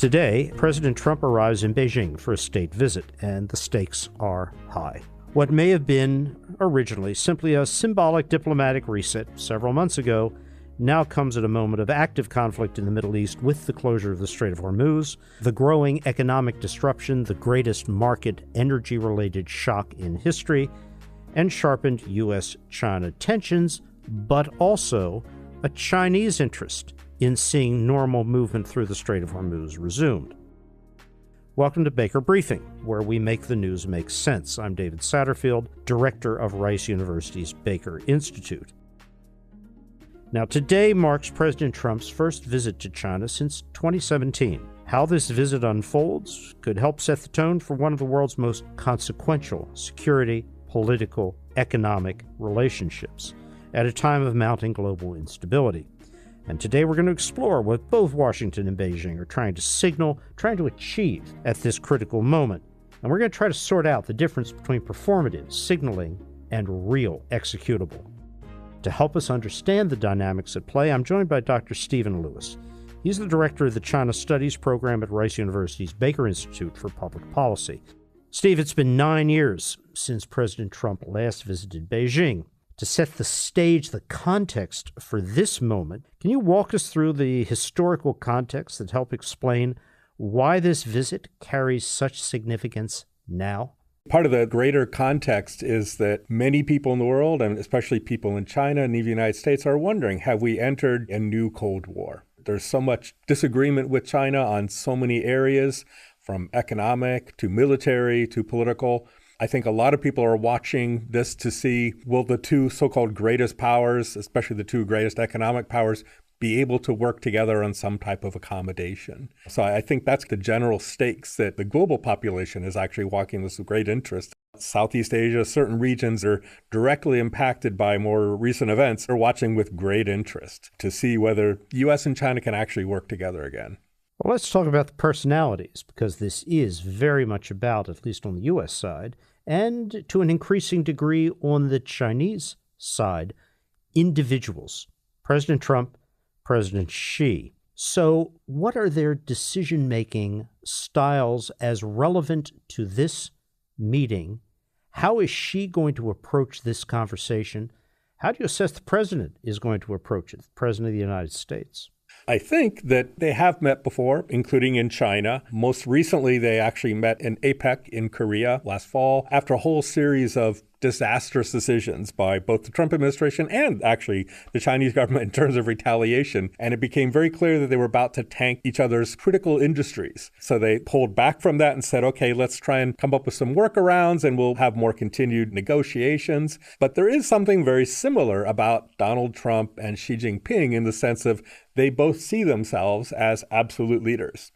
Today, President Trump arrives in Beijing for a state visit, and the stakes are high. What may have been originally simply a symbolic diplomatic reset several months ago now comes at a moment of active conflict in the Middle East with the closure of the Strait of Hormuz, the growing economic disruption, the greatest market energy-related shock in history, and sharpened U.S. China tensions, but also a Chinese interest in seeing normal movement through the Strait of Hormuz resumed. Welcome to Baker Briefing, where we make the news make sense. I'm David Satterfield, director of Rice University's Baker Institute. Now, today marks President Trump's first visit to China since 2017. How this visit unfolds could help set the tone for one of the world's most consequential security, political, economic relationships at a time of mounting global instability. And today we're going to explore what both Washington and Beijing are trying to signal, trying to achieve at this critical moment. And we're going to try to sort out the difference between performative signaling and real executable. To help us understand the dynamics at play, I'm joined by Dr. Stephen Lewis. He's the director of the China Studies program at Rice University's Baker Institute for Public Policy. Steve, it's been 9 years since President Trump last visited Beijing. To set the stage, the context for this moment, can you walk us through the historical context that help explain why this visit carries such significance now? Part of the greater context is that many people in the world, and especially people in China and even the United States, are wondering, have we entered a new Cold War? There's so much disagreement with China on so many areas, from economic to military to political. I think a lot of people are watching this to see, will the two so-called greatest powers, especially the two greatest economic powers, be able to work together on some type of accommodation? So I think that's the general stakes that the global population is actually watching this with great interest. Southeast Asia, certain regions are directly impacted by more recent events, are watching with great interest to see whether U.S. and China can actually work together again. Well, let's talk about the personalities, because this is very much about, at least on the U.S. side, and to an increasing degree on the Chinese side, individuals. President Trump, President Xi. So what are their decision-making styles as relevant to this meeting? How is Xi going to approach this conversation? How do you assess the president is going to approach it, the president of the United States? I think that they have met before, including in China. Most recently, they actually met in APEC in Korea last fall after a whole series of disastrous decisions by both the Trump administration and actually the Chinese government in terms of retaliation. And it became very clear that they were about to tank each other's critical industries. So they pulled back from that and said, okay, let's try and come up with some workarounds and we'll have more continued negotiations. But there is something very similar about Donald Trump and Xi Jinping in the sense of they both see themselves as absolute leaders,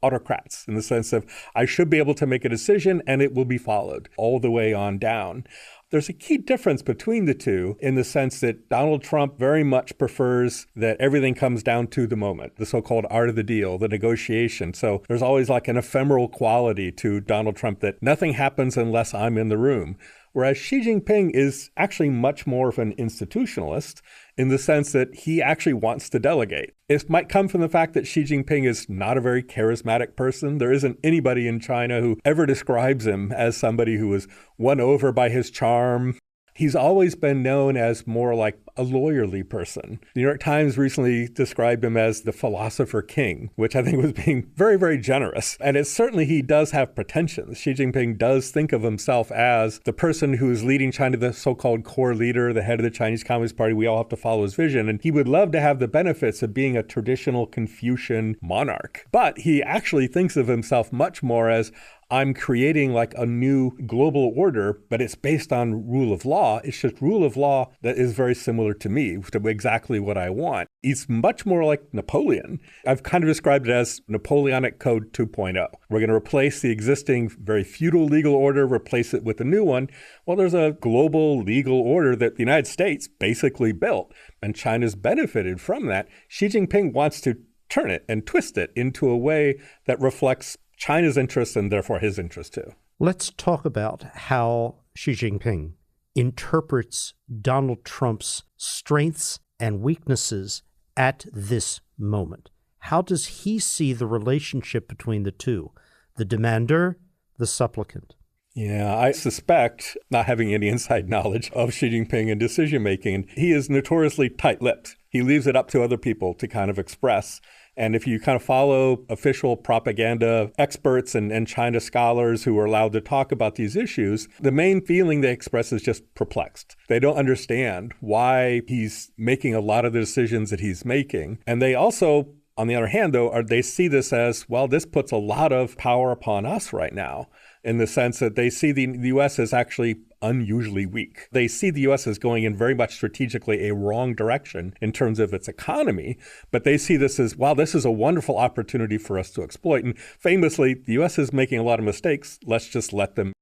autocrats, in the sense of I should be able to make a decision and it will be followed all the way on down. There's a key difference between the two in the sense that Donald Trump very much prefers that everything comes down to the moment, the so-called art of the deal, the negotiation. So there's always like an ephemeral quality to Donald Trump that nothing happens unless I'm in the room. Whereas Xi Jinping is actually much more of an institutionalist in the sense that he actually wants to delegate. It might come from the fact that Xi Jinping is not a very charismatic person. There isn't anybody in China who ever describes him as somebody who was won over by his charm. He's always been known as more like a lawyerly person. The New York Times recently described him as the philosopher king, which I think was being very, very generous. And it's certainly he does have pretensions. Xi Jinping does think of himself as the person who is leading China, the so-called core leader, the head of the Chinese Communist Party. We all have to follow his vision. And he would love to have the benefits of being a traditional Confucian monarch. But he actually thinks of himself much more as I'm creating like a new global order, but it's based on rule of law. It's just rule of law that is very similar to me, to exactly what I want. He's much more like Napoleon. I've kind of described it as Napoleonic Code 2.0. We're going to replace the existing very feudal legal order, replace it with a new one. Well, there's a global legal order that the United States basically built, and China's benefited from that. Xi Jinping wants to turn it and twist it into a way that reflects China's interest and therefore his interest too. Let's talk about how Xi Jinping interprets Donald Trump's strengths and weaknesses at this moment. How does he see the relationship between the two, the demander, the supplicant? Yeah, I suspect, not having any inside knowledge of Xi Jinping and decision-making, he is notoriously tight-lipped. He leaves it up to other people to kind of express. And if you kind of follow official propaganda experts and China scholars who are allowed to talk about these issues, the main feeling they express is just perplexed. They don't understand why he's making a lot of the decisions that he's making. And they also, on the other hand, though, they see this as, well, this puts a lot of power upon us right now, in the sense that they see the U.S. as actually unusually weak. They see the U.S. as going in very much strategically a wrong direction in terms of its economy, but they see this as, wow, this is a wonderful opportunity for us to exploit. And famously, the U.S. is making a lot of mistakes. Let's just let them.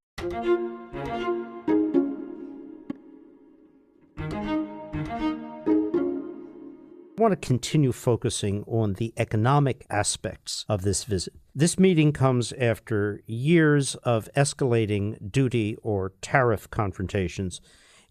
I want to continue focusing on the economic aspects of this visit. This meeting comes after years of escalating duty or tariff confrontations,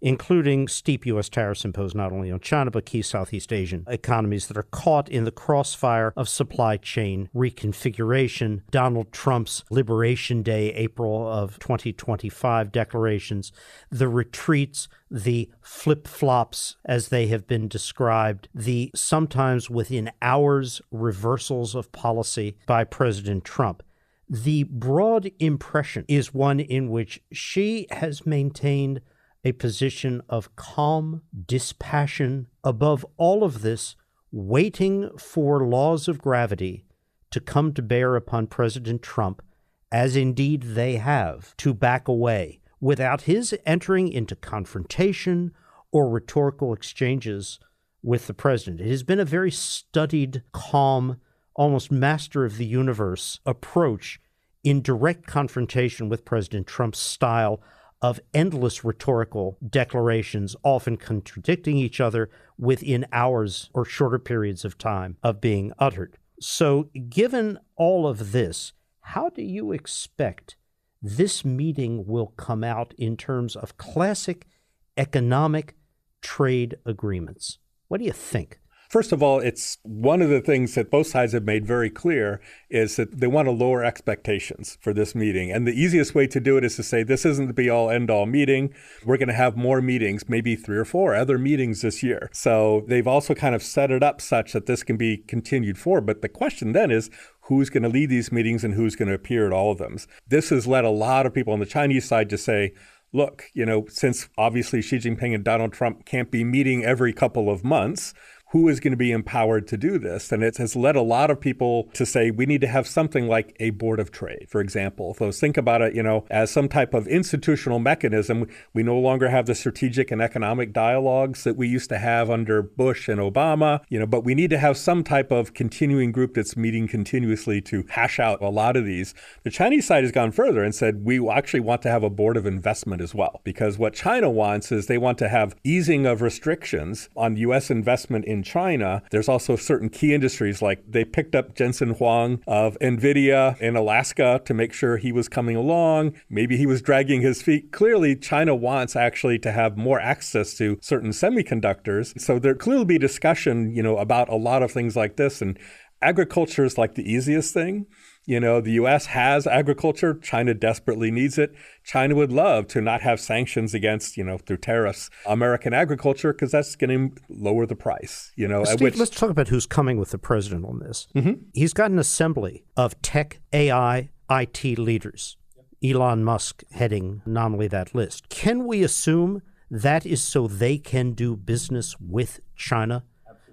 including steep U.S. tariffs imposed not only on China, but key Southeast Asian economies that are caught in the crossfire of supply chain reconfiguration, Donald Trump's Liberation Day, April of 2025 declarations, the retreats, the flip-flops, as they have been described, the sometimes within hours reversals of policy by President Trump. The broad impression is one in which Xi has maintained a position of calm dispassion, above all of this, waiting for laws of gravity to come to bear upon President Trump, as indeed they have, to back away, without his entering into confrontation or rhetorical exchanges with the president. It has been a very studied, calm, almost master of the universe approach in direct confrontation with President Trump's style of endless rhetorical declarations, often contradicting each other within hours or shorter periods of time of being uttered. So given all of this, how do you expect this meeting will come out in terms of classic economic trade agreements? What do you think? First of all, it's one of the things that both sides have made very clear is that they want to lower expectations for this meeting. And the easiest way to do it is to say, this isn't the be-all, end-all meeting. We're going to have more meetings, maybe 3 or 4 other meetings this year. So they've also kind of set it up such that this can be continued forward. But the question then is, who's going to lead these meetings and who's going to appear at all of them? This has led a lot of people on the Chinese side to say, look, since obviously Xi Jinping and Donald Trump can't be meeting every couple of months, who is going to be empowered to do this? And it has led a lot of people to say we need to have something like a board of trade, for example. So think about it, as some type of institutional mechanism. We no longer have the strategic and economic dialogues that we used to have under Bush and Obama, but we need to have some type of continuing group that's meeting continuously to hash out a lot of these. The Chinese side has gone further and said we actually want to have a board of investment as well, because what China wants is they want to have easing of restrictions on U.S. investment in China. There's also certain key industries, like they picked up Jensen Huang of NVIDIA in Alaska to make sure he was coming along. Maybe he was dragging his feet. Clearly, China wants actually to have more access to certain semiconductors. So there clearly be discussion, about a lot of things like this. And agriculture is like the easiest thing. The U.S. has agriculture. China desperately needs it. China would love to not have sanctions against, through tariffs, American agriculture, because that's going to lower the price, Steve, let's talk about who's coming with the president on this. Mm-hmm. He's got an assembly of tech, AI, IT leaders. Elon Musk heading nominally that list. Can we assume that is so they can do business with China?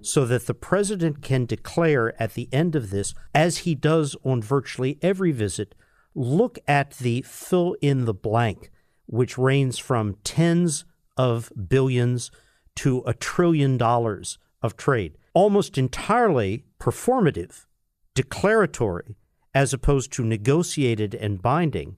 So that the president can declare at the end of this, as he does on virtually every visit, look at the fill in the blank, which ranges from tens of billions to $1 trillion of trade, almost entirely performative, declaratory, as opposed to negotiated and binding.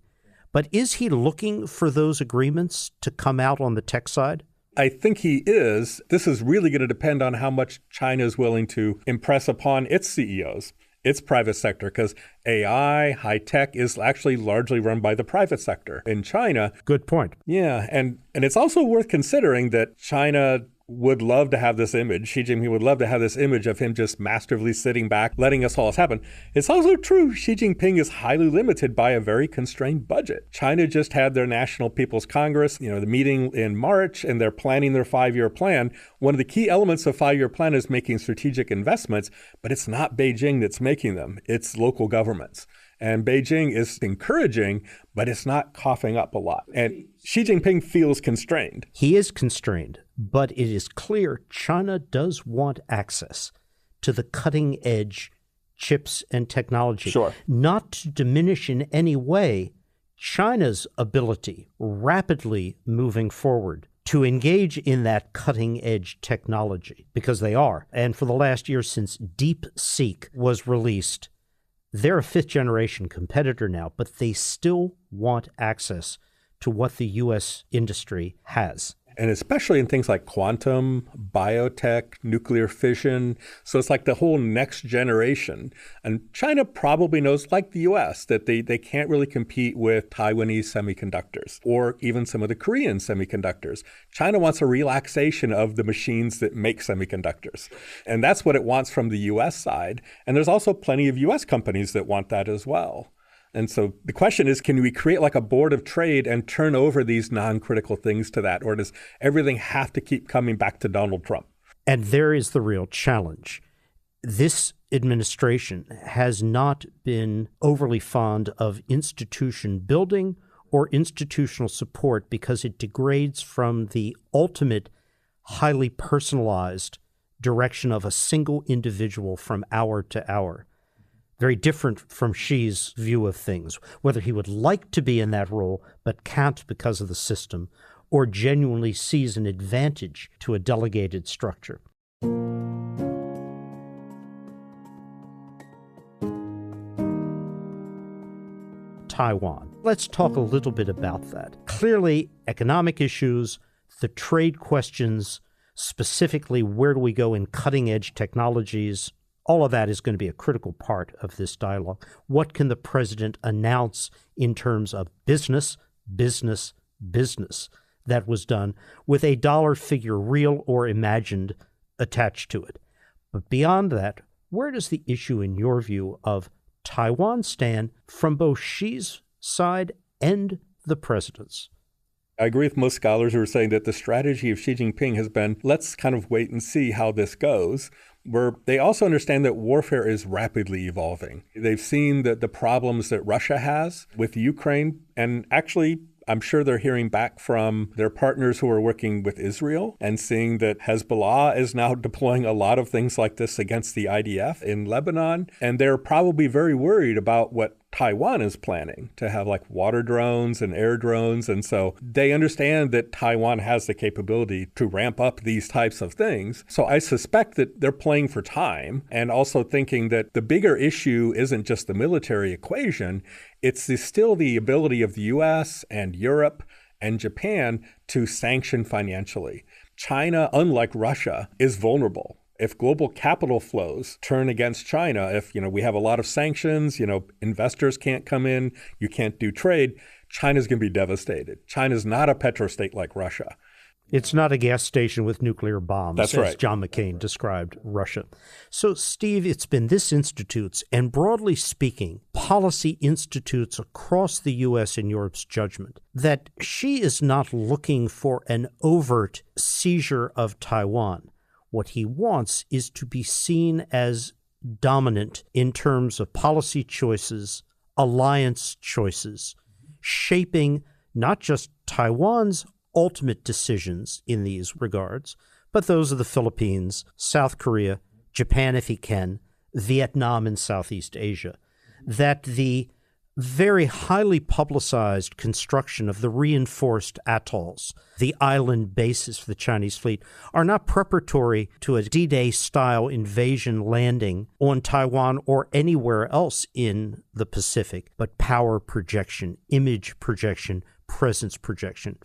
But is he looking for those agreements to come out on the tech side? I think he is. This is really going to depend on how much China is willing to impress upon its CEOs, its private sector, because AI, high tech is actually largely run by the private sector in China. Good point. Yeah. And it's also worth considering that China would love to have this image. Xi Jinping would love to have this image of him just masterfully sitting back, letting us all happen. It's also true Xi Jinping is highly limited by a very constrained budget. China just had their National People's Congress, the meeting in March, and they're planning their 5-year plan. One of the key elements of 5-year plan is making strategic investments, but it's not Beijing that's making them. It's local governments. And Beijing is encouraging, but it's not coughing up a lot. And Xi Jinping feels constrained. He is constrained, but it is clear China does want access to the cutting edge chips and technology. Sure. Not to diminish in any way China's ability rapidly moving forward to engage in that cutting edge technology, because they are. And for the last year since DeepSeek was released, they're a fifth-generation competitor now, but they still want access to what the U.S. industry has. And especially in things like quantum, biotech, nuclear fission. So it's like the whole next generation. And China probably knows, like the U.S., that they can't really compete with Taiwanese semiconductors or even some of the Korean semiconductors. China wants a relaxation of the machines that make semiconductors. And that's what it wants from the U.S. side. And there's also plenty of U.S. companies that want that as well. And so the question is, can we create like a board of trade and turn over these non-critical things to that? Or does everything have to keep coming back to Donald Trump? And there is the real challenge. This administration has not been overly fond of institution building or institutional support because it degrades from the ultimate highly personalized direction of a single individual from hour to hour. Very different from Xi's view of things, whether he would like to be in that role but can't because of the system, or genuinely sees an advantage to a delegated structure. Taiwan. Let's talk a little bit about that. Clearly, economic issues, the trade questions, specifically where do we go in cutting-edge technologies, all of that is going to be a critical part of this dialogue. What can the president announce in terms of business that was done with a dollar figure, real or imagined, attached to it? But beyond that, where does the issue, in your view, of Taiwan stand from both Xi's side and the president's? I agree with most scholars who are saying that the strategy of Xi Jinping has been, let's kind of wait and see how this goes, where they also understand that warfare is rapidly evolving. They've seen the problems that Russia has with Ukraine, and actually, I'm sure they're hearing back from their partners who are working with Israel and seeing that Hezbollah is now deploying a lot of things like this against the IDF in Lebanon. And they're probably very worried about what Taiwan is planning to have, like water drones and air drones. And so they understand that Taiwan has the capability to ramp up these types of things. So I suspect that they're playing for time and also thinking that the bigger issue isn't just the military equation. It's still the ability of the U.S. and Europe and Japan to sanction financially. China, unlike Russia, is vulnerable. If global capital flows turn against China, if we have a lot of sanctions, investors can't come in, you can't do trade, China's going to be devastated. China's not a petrostate like Russia. It's not a gas station with nuclear bombs, That's right, as John McCain described Russia. So, Steve, it's been this institute's, and broadly speaking, policy institutes across the U.S. and Europe's judgment that Xi is not looking for an overt seizure of Taiwan. What he wants is to be seen as dominant in terms of policy choices, alliance choices, shaping not just Taiwan's ultimate decisions in these regards, but those of the Philippines, South Korea, Japan if he can, Vietnam and Southeast Asia. That the very highly publicized construction of the reinforced atolls, the island bases for the Chinese fleet, are not preparatory to a D-Day style invasion landing on Taiwan or anywhere else in the Pacific, but power projection, image projection, presence projection.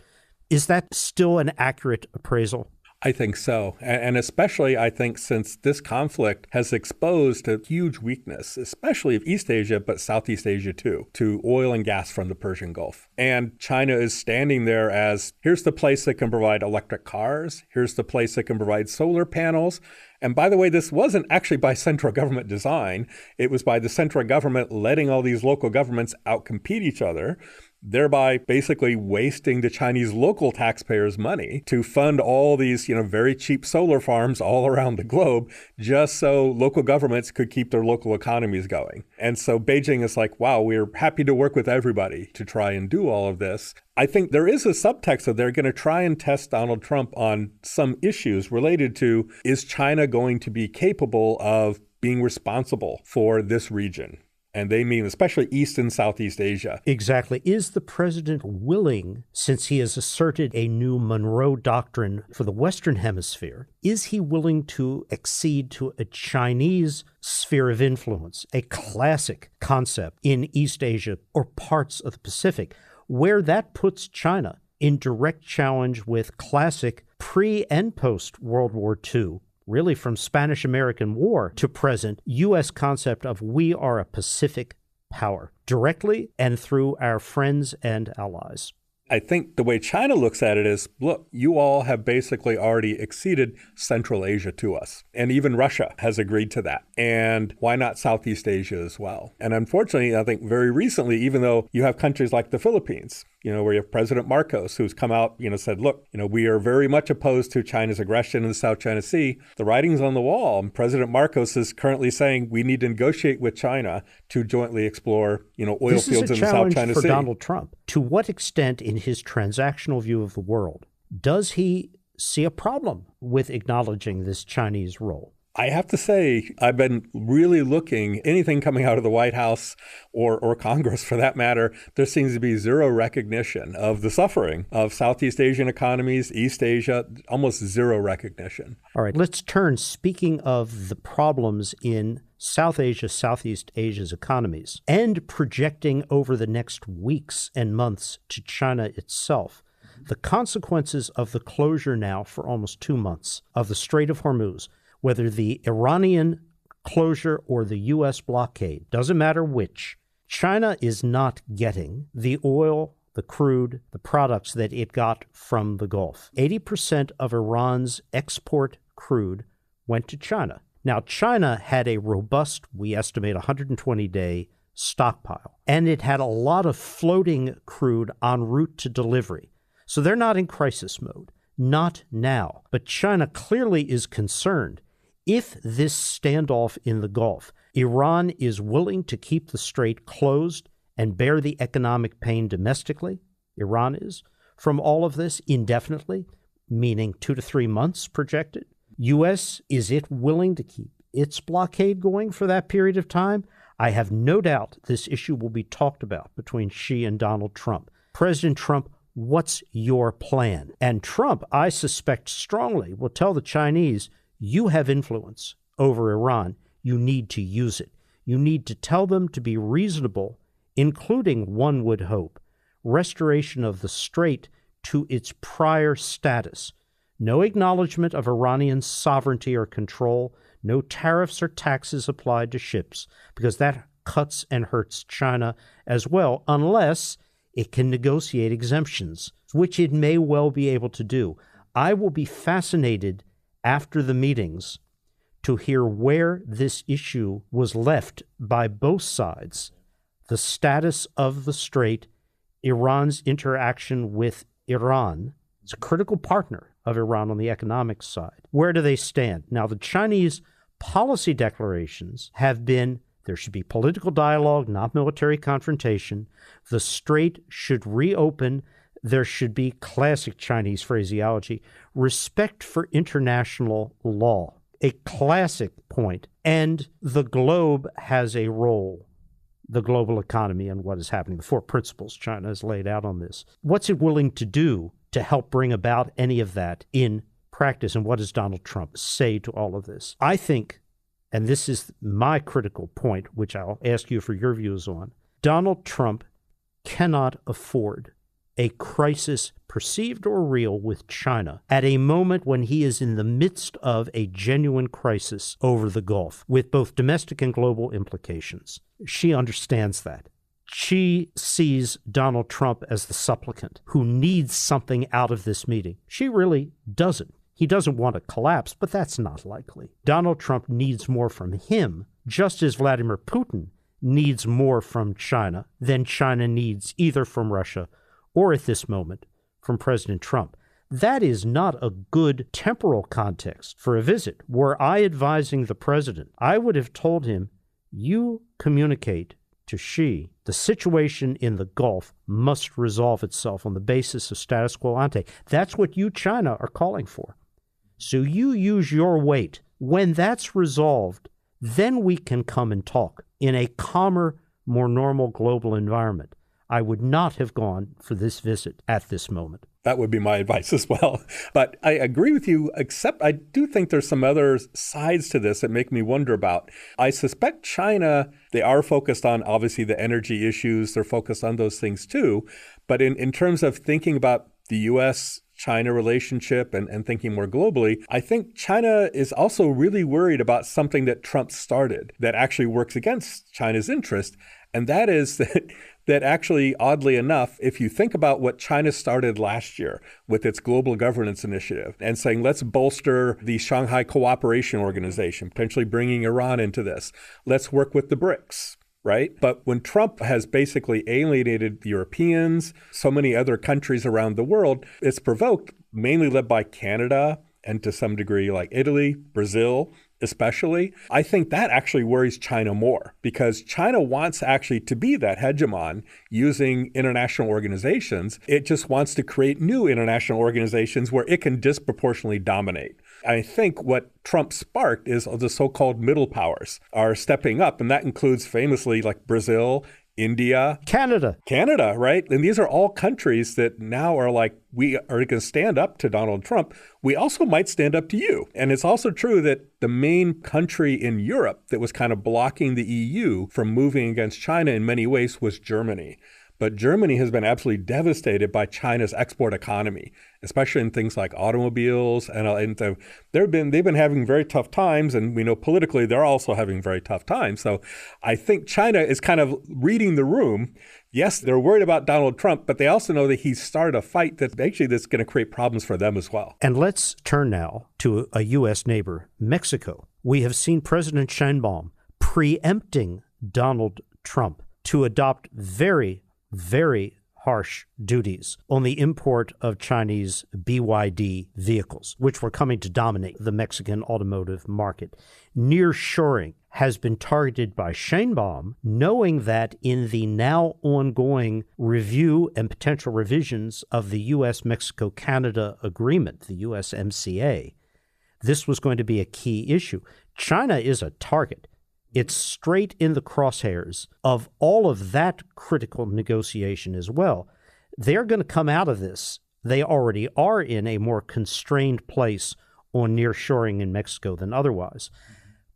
Is that still an accurate appraisal? I think so. And especially, I think, since this conflict has exposed a huge weakness, especially of East Asia, but Southeast Asia too, to oil and gas from the Persian Gulf. And China is standing there as, here's the place that can provide electric cars. Here's the place that can provide solar panels. And by the way, this wasn't actually by central government design. It was by the central government letting all these local governments outcompete each other, thereby basically wasting the Chinese local taxpayers' money to fund all these, very cheap solar farms all around the globe, just so local governments could keep their local economies going. And so Beijing is like, wow, we're happy to work with everybody to try and do all of this. I think there is a subtext of they're going to try and test Donald Trump on some issues related to, is China going to be capable of being responsible for this region? And they mean especially East and Southeast Asia. Exactly. Is the president willing, since he has asserted a new Monroe Doctrine for the Western Hemisphere, is he willing to accede to a Chinese sphere of influence, a classic concept in East Asia or parts of the Pacific, where that puts China in direct challenge with classic pre- and post-World War II, really from Spanish-American War to present, U.S. concept of we are a Pacific power, directly and through our friends and allies. I think the way China looks at it is, look, you all have basically already exceeded Central Asia to us. And even Russia has agreed to that. And why not Southeast Asia as well? And unfortunately, I think very recently, even though you have countries like the Philippines, where you have President Marcos, who's come out, said, look, we are very much opposed to China's aggression in the South China Sea. The writing's on the wall. And President Marcos is currently saying we need to negotiate with China to jointly explore, oil fields in the South China Sea. This is a challenge for Donald Trump. To what extent, in his transactional view of the world, does he see a problem with acknowledging this Chinese role? I have to say, I've been really looking, anything coming out of the White House or Congress for that matter, there seems to be zero recognition of the suffering of Southeast Asian economies, East Asia, almost zero recognition. All right, let's turn, speaking of the problems in South Asia, Southeast Asia's economies, and projecting over the next weeks and months to China itself, the consequences of the closure now for almost 2 months of the Strait of Hormuz, whether the Iranian closure or the U.S. blockade, doesn't matter which, China is not getting the oil, the crude, the products that it got from the Gulf. 80% of Iran's export crude went to China. Now, China had a robust, we estimate, 120-day stockpile, and it had a lot of floating crude en route to delivery. So they're not in crisis mode. Not now. But China clearly is concerned. If this standoff in the Gulf, Iran is willing to keep the strait closed and bear the economic pain domestically, Iran is, from all of this indefinitely, meaning 2 to 3 months projected. U.S., is it willing to keep its blockade going for that period of time? I have no doubt this issue will be talked about between Xi and Donald Trump. President Trump, what's your plan? And Trump, I suspect strongly, will tell the Chinese, you have influence over Iran. You need to use it. You need to tell them to be reasonable, including, one would hope, restoration of the strait to its prior status. No acknowledgement of Iranian sovereignty or control, no tariffs or taxes applied to ships, because that cuts and hurts China as well, unless it can negotiate exemptions, which it may well be able to do. I will be fascinated after the meetings to hear where this issue was left by both sides, the status of the strait, Iran's interaction with Iran. It's a critical partner of Iran on the economic side. Where do they stand? Now, the Chinese policy declarations have been there should be political dialogue, not military confrontation. The strait should reopen. There should be, classic Chinese phraseology, respect for international law, a classic point. And the globe has a role, the global economy and what is happening. The 4 principles China has laid out on this. What's it willing to do to help bring about any of that in practice? And what does Donald Trump say to all of this? I think, and this is my critical point, which I'll ask you for your views on, Donald Trump cannot afford a crisis, perceived or real, with China at a moment when he is in the midst of a genuine crisis over the Gulf with both domestic and global implications. She understands that. She sees Donald Trump as the supplicant who needs something out of this meeting. She really doesn't. He doesn't want to collapse, but that's not likely. Donald Trump needs more from him, just as Vladimir Putin needs more from China than China needs either from Russia or at this moment from President Trump. That is not a good temporal context for a visit. Were I advising the president, I would have told him, you communicate to Xi, the situation in the Gulf must resolve itself on the basis of status quo ante. That's what you, China, are calling for. So you use your weight. When that's resolved, then we can come and talk in a calmer, more normal global environment. I would not have gone for this visit at this moment. That would be my advice as well. But I agree with you, except I do think there's some other sides to this that make me wonder about. I suspect China, they are focused on, obviously, the energy issues. They're focused on those things too. But in terms of thinking about the U.S. China relationship and thinking more globally, I think China is also really worried about something that Trump started that actually works against China's interest. And that is that actually, oddly enough, if you think about what China started last year with its global governance initiative and saying, let's bolster the Shanghai Cooperation Organization, potentially bringing Iran into this. Let's work with the BRICS. Right? But when Trump has basically alienated the Europeans, so many other countries around the world, it's provoked, mainly led by Canada and to some degree like Italy, Brazil, especially. I think that actually worries China more because China wants actually to be that hegemon using international organizations. It just wants to create new international organizations where it can disproportionately dominate. I think what Trump sparked is the so-called middle powers are stepping up, and that includes famously like Brazil, India, Canada, right? And these are all countries that now are like, we are going to stand up to Donald Trump. We also might stand up to you. And it's also true that the main country in Europe that was kind of blocking the EU from moving against China in many ways was Germany. But Germany has been absolutely devastated by China's export economy, especially in things like automobiles. And they've been having very tough times. And we know politically they're also having very tough times. So I think China is kind of reading the room. Yes, they're worried about Donald Trump, but they also know that he's started a fight that's going to create problems for them as well. And let's turn now to a U.S. neighbor, Mexico. We have seen President Sheinbaum preempting Donald Trump to adopt very harsh duties on the import of Chinese BYD vehicles, which were coming to dominate the Mexican automotive market. Nearshoring has been targeted by Sheinbaum, knowing that in the now ongoing review and potential revisions of the U.S.-Mexico-Canada agreement, the USMCA, this was going to be a key issue. China is a target. It's straight in the crosshairs of all of that critical negotiation as well. They're going to come out of this. They already are in a more constrained place on nearshoring in Mexico than otherwise.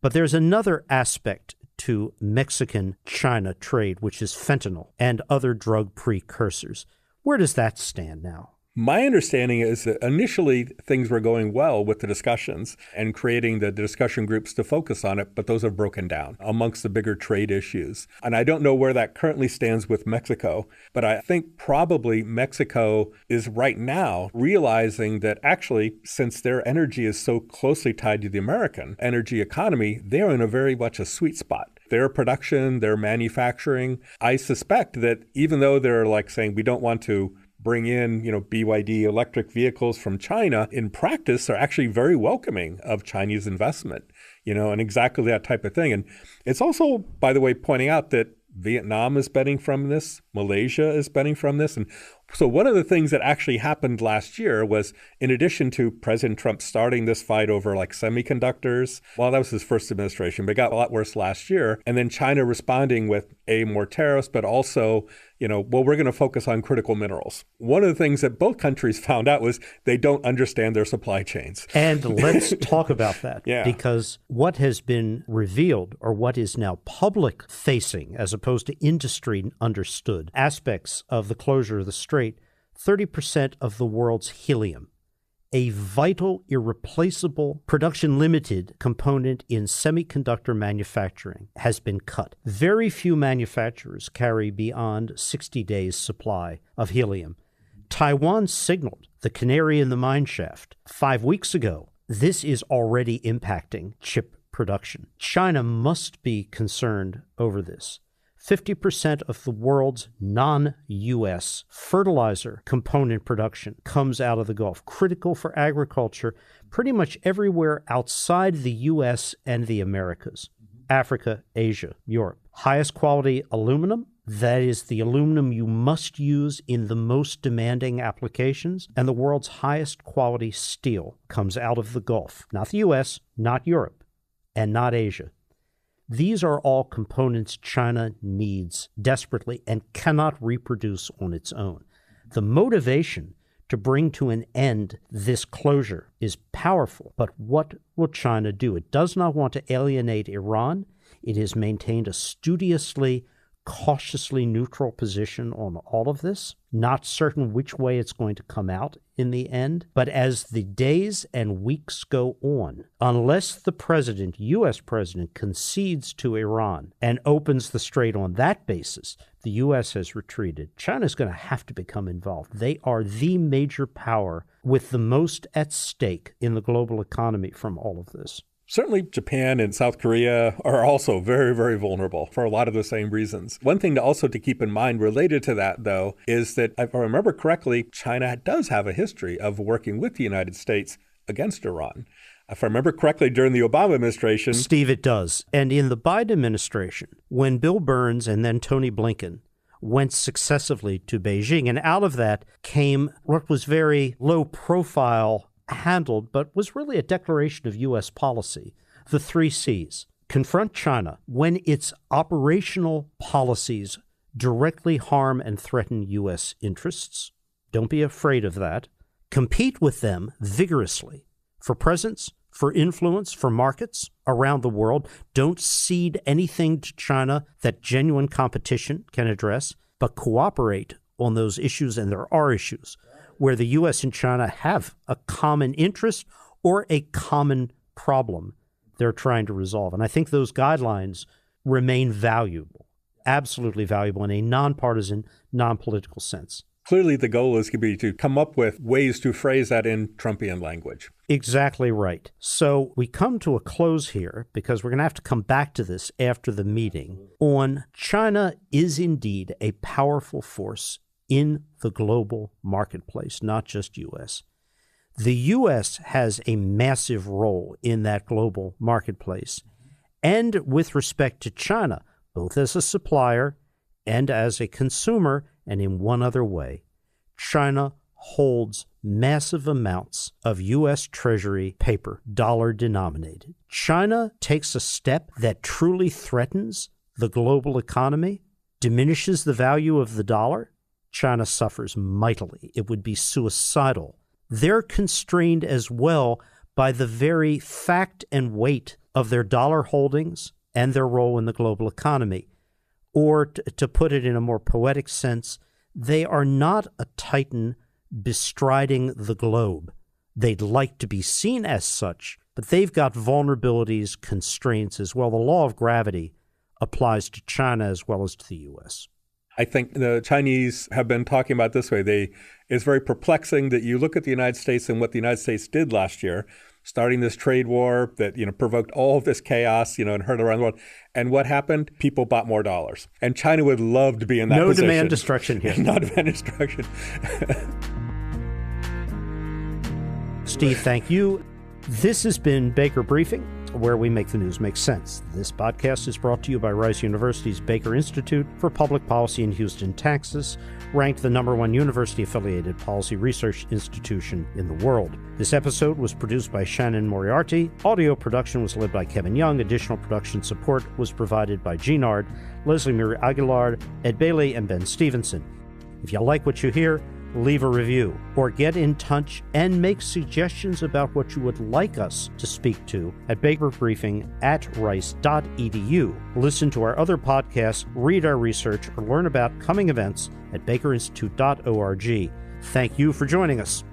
But there's another aspect to Mexican-China trade, which is fentanyl and other drug precursors. Where does that stand now? My understanding is that initially things were going well with the discussions and creating the discussion groups to focus on it, but those have broken down amongst the bigger trade issues. And I don't know where that currently stands with Mexico, but I think probably Mexico is right now realizing that actually, since their energy is so closely tied to the American energy economy, they're in a very much a sweet spot. Their production, their manufacturing, I suspect that even though they're like saying we don't want to bring in, BYD electric vehicles from China, in practice, they're actually very welcoming of Chinese investment, and exactly that type of thing. And it's also, by the way, pointing out that Vietnam is betting from this, Malaysia is betting from this. And so one of the things that actually happened last year was, in addition to President Trump starting this fight over like semiconductors, well, that was his first administration, but it got a lot worse last year. And then China responding with more tariffs, but also, we're going to focus on critical minerals. One of the things that both countries found out was they don't understand their supply chains. And let's talk about that. Yeah. Because what has been revealed, or what is now public facing as opposed to industry understood aspects of the closure of the Strait, 30% of the world's helium, a vital, irreplaceable, production-limited component in semiconductor manufacturing, has been cut. Very few manufacturers carry beyond 60 days' supply of helium. Taiwan signaled the canary in the mine shaft 5 weeks ago. This is already impacting chip production. China must be concerned over this. 50% of the world's non-U.S. fertilizer component production comes out of the Gulf, critical for agriculture pretty much everywhere outside the U.S. and the Americas. Africa, Asia, Europe. Highest quality aluminum, that is the aluminum you must use in the most demanding applications, and the world's highest quality steel comes out of the Gulf. Not the U.S., not Europe, and not Asia. These are all components China needs desperately and cannot reproduce on its own. The motivation to bring to an end this closure is powerful, but what will China do? It does not want to alienate Iran. It has maintained a studiously, cautiously neutral position on all of this, not certain which way it's going to come out in the end. But as the days and weeks go on, unless the president, U.S. president, concedes to Iran and opens the strait on that basis, the U.S. has retreated. China's going to have to become involved. They are the major power with the most at stake in the global economy from all of this. Certainly, Japan and South Korea are also very, very vulnerable for a lot of the same reasons. One thing to keep in mind related to that, though, is that if I remember correctly, China does have a history of working with the United States against Iran. If I remember correctly, during the Obama administration... Steve, it does. And in the Biden administration, when Bill Burns and then Tony Blinken went successively to Beijing, and out of that came what was very low profile handled, but was really a declaration of U.S. policy. The 3 C's. Confront China when its operational policies directly harm and threaten U.S. interests. Don't be afraid of that. Compete with them vigorously for presence, for influence, for markets around the world. Don't cede anything to China that genuine competition can address, but cooperate on those issues, and there are issues where the U.S. and China have a common interest or a common problem they're trying to resolve. And I think those guidelines remain valuable, absolutely valuable in a nonpartisan, non-political sense. Clearly, the goal is going to be to come up with ways to phrase that in Trumpian language. Exactly right. So we come to a close here because we're going to have to come back to this after the meeting on China is indeed a powerful force in the global marketplace, not just U.S. The U.S. has a massive role in that global marketplace. And with respect to China, both as a supplier and as a consumer, and in one other way, China holds massive amounts of U.S. Treasury paper, dollar-denominated. China takes a step that truly threatens the global economy, diminishes the value of the dollar. China suffers mightily. It would be suicidal. They're constrained as well by the very fact and weight of their dollar holdings and their role in the global economy. Or to put it in a more poetic sense, they are not a titan bestriding the globe. They'd like to be seen as such, but they've got vulnerabilities, constraints as well. The law of gravity applies to China as well as to the U.S. I think the Chinese have been talking about this way. It's very perplexing that you look at the United States and what the United States did last year, starting this trade war that, provoked all of this chaos, and hurt around the world. And what happened? People bought more dollars. And China would love to be in that position. No demand destruction here. No demand destruction. Steve, thank you. This has been Baker Briefing, where we make the news make sense. This podcast is brought to you by Rice University's Baker Institute for Public Policy in Houston, Texas, ranked the #1 university-affiliated policy research institution in the world. This episode was produced by Shannon Moriarty. Audio production was led by Kevin Young. Additional production support was provided by Ginard, Leslie Murray Aguilar, Ed Bailey, and Ben Stevenson. If you like what you hear, leave a review or get in touch and make suggestions about what you would like us to speak to at bakerbriefing@rice.edu. Listen to our other podcasts, read our research, or learn about coming events at bakerinstitute.org. Thank you for joining us.